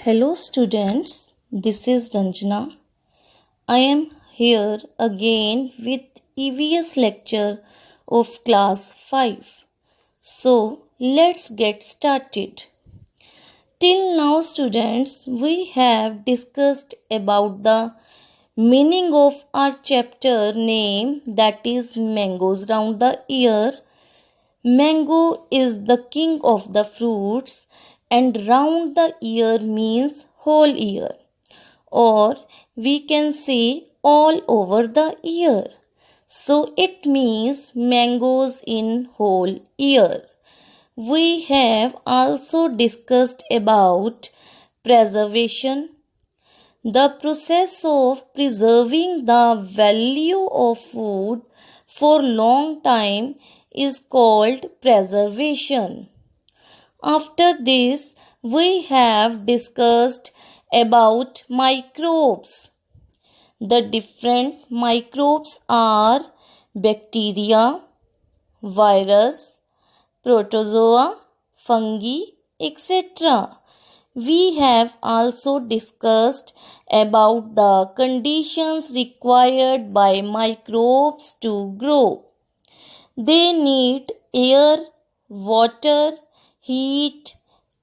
Hello students, this is Ranjana. I am here again with EVS lecture of class 5. So let's get started. Till now students, we have discussed about the meaning of our chapter name, that is mangoes round the year. Mango is the king of the fruits and round the year means whole year, or we can say all over the year. So it means mangoes in whole year. We have also discussed about preservation. The process of preserving the value of food for long time is called preservation. After this, we have discussed about microbes. The different microbes are bacteria, virus, protozoa, fungi, etc. We have also discussed about the conditions required by microbes to grow. They need air, water, heat,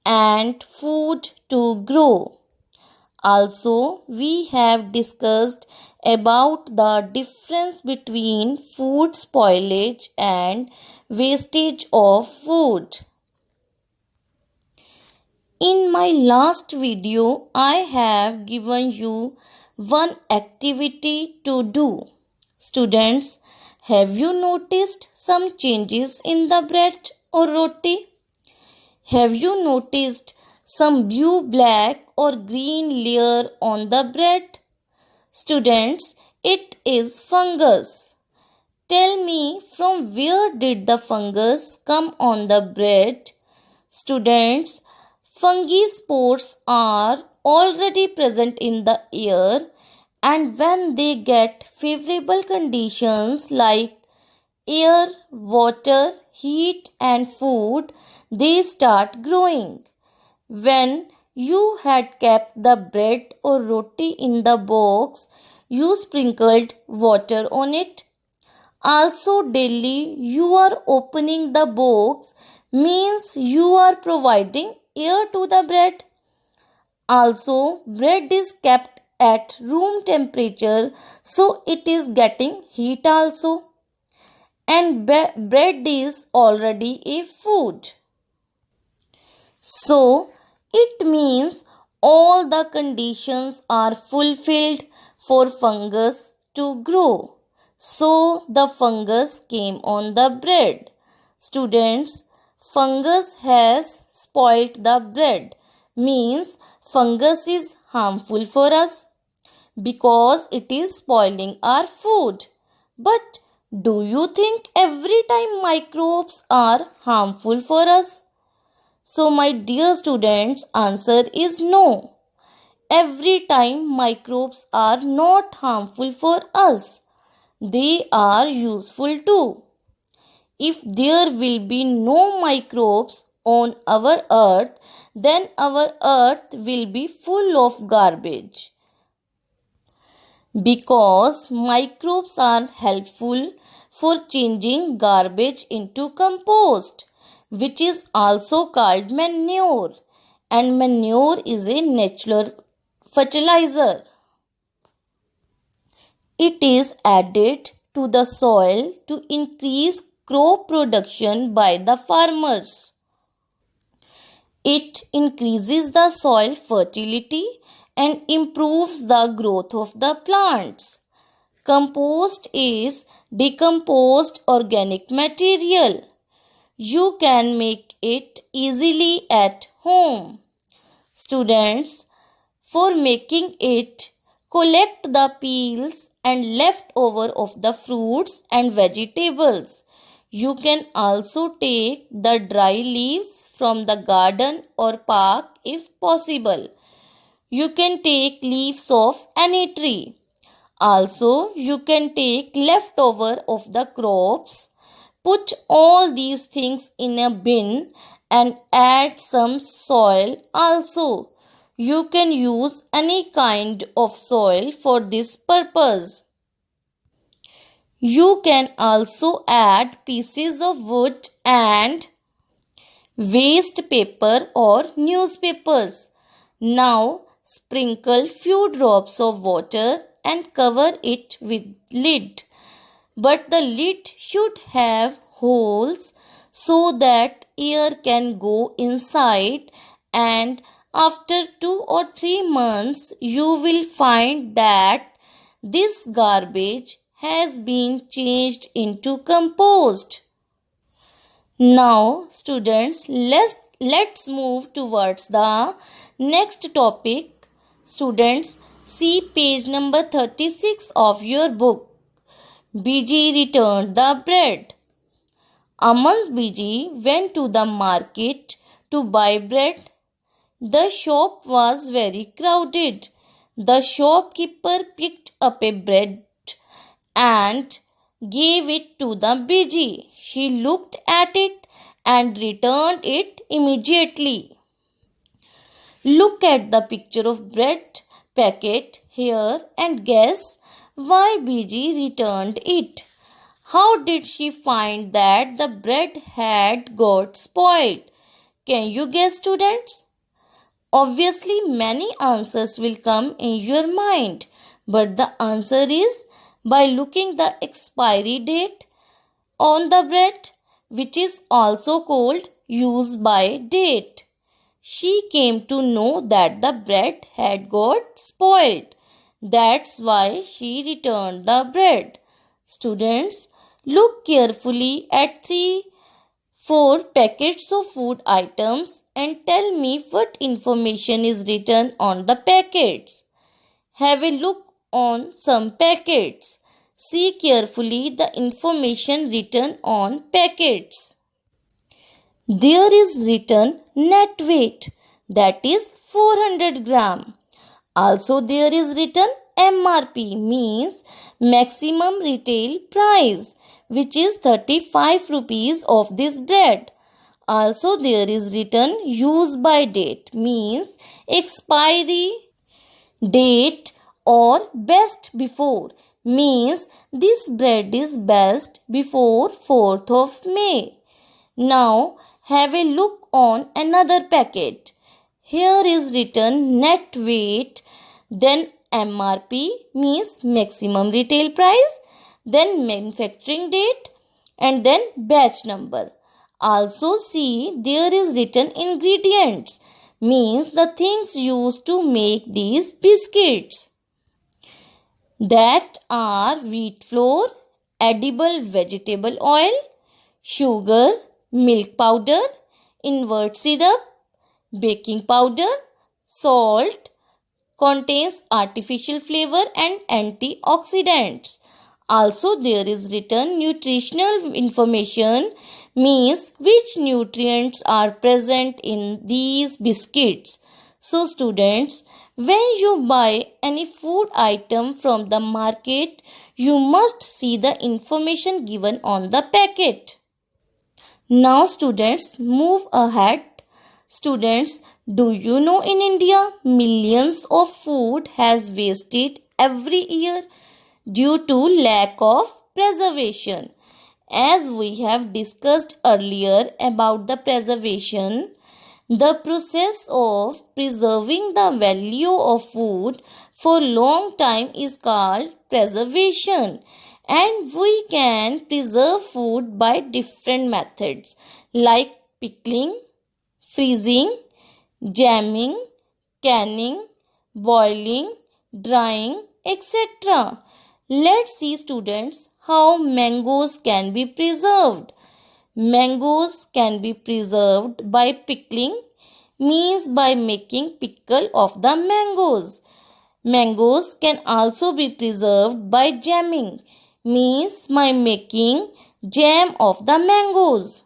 and food to grow. Also, we have discussed about the difference between food spoilage and wastage of food. In my last video, I have given you one activity to do. Students, have you noticed some changes in the bread or roti? Have you noticed some blue, black or green layer on the bread? Students, it is fungus. Tell me, from where did the fungus come on the bread? Students, fungi spores are already present in the air, and when they get favorable conditions like air, water, heat and food, they start growing. When you had kept the bread or roti in the box, you sprinkled water on it. Also daily you are opening the box means you are providing air to the bread. Also, bread is kept at room temperature, so it is getting heat also. And bread is already a food. So, it means all the conditions are fulfilled for fungus to grow. So, the fungus came on the bread. Students, fungus has spoilt the bread. Means fungus is harmful for us because it is spoiling our food. But do you think every time microbes are harmful for us? So my dear students, answer is no. Every time microbes are not harmful for us. They are useful too. If there will be no microbes on our earth, then our earth will be full of garbage. Because microbes are helpful for changing garbage into compost, which is also called manure, and manure is a natural fertilizer. It is added to the soil to increase crop production by the farmers. It increases the soil fertility and improves the growth of the plants. Compost is decomposed organic material. You can make it easily at home. Students, for making it, collect the peels and leftover of the fruits and vegetables. You can also take the dry leaves from the garden or park if possible. You can take leaves of any tree. Also, you can take leftover of the crops. Put all these things in a bin and add some soil also. You can use any kind of soil for this purpose. You can also add pieces of wood and waste paper or newspapers. Now sprinkle few drops of water and cover it with lid. But the lid should have holes so that air can go inside, and after 2 or 3 months you will find that this garbage has been changed into compost. Now students, let's move towards the next topic. Students, see page number 36 of your book. Biji returned the bread. Aman's Biji went to the market to buy bread. The shop was very crowded. The shopkeeper picked up a bread and gave it to the Biji. She looked at it and returned it immediately. Look at the picture of bread packet here and guess why Biji returned it. How did she find that the bread had got spoiled? Can you guess, students? Obviously, many answers will come in your mind, but the answer is by looking the expiry date on the bread, which is also called use by date. She came to know that the bread had got spoiled. That's why she returned the bread. Students, look carefully at 3-4 packets of food items and tell me what information is written on the packets. Have a look on some packets. See carefully the information written on packets. There is written net weight, that is 400 gram. Also there is written MRP, means maximum retail price, which is 35 rupees of this bread. Also there is written use by date, means expiry date, or best before, means this bread is best before 4th of May. Now have a look on another packet. Here is written net weight, then MRP, means maximum retail price, then manufacturing date, and then batch number. Also see there is written ingredients, means the things used to make these biscuits, that are wheat flour, edible vegetable oil, sugar, milk powder, invert syrup, baking powder, salt, contains artificial flavor and antioxidants. Also there is written nutritional information, means which nutrients are present in these biscuits. So students, when you buy any food item from the market, you must see the information given on the packet. Now students, move ahead. Students, do you know in India millions of food has wasted every year due to lack of preservation? As we have discussed earlier about the preservation, the process of preserving the value of food for long time is called preservation. And we can preserve food by different methods like pickling, freezing, jamming, canning, boiling, drying, etc. Let's see students how mangoes can be preserved. Mangoes can be preserved by pickling, means by making pickle of the mangoes. Mangoes can also be preserved by jamming, means by making jam of the mangoes.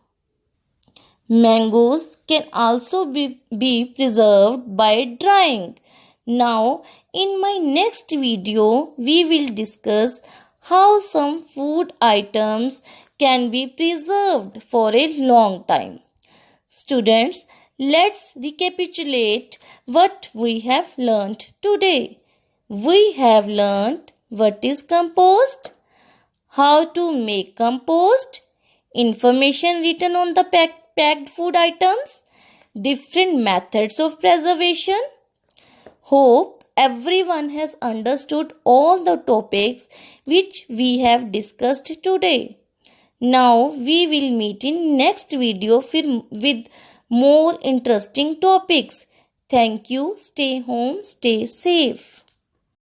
Mangoes can also be preserved by drying. Now, in my next video, we will discuss how some food items can be preserved for a long time. Students, let's recapitulate what we have learnt today. We have learnt what is compost, how to make compost, information written on the packed food items, different methods of preservation. Hope everyone has understood all the topics which we have discussed today. Now we will meet in next video with more interesting topics. Thank you. Stay home, stay safe.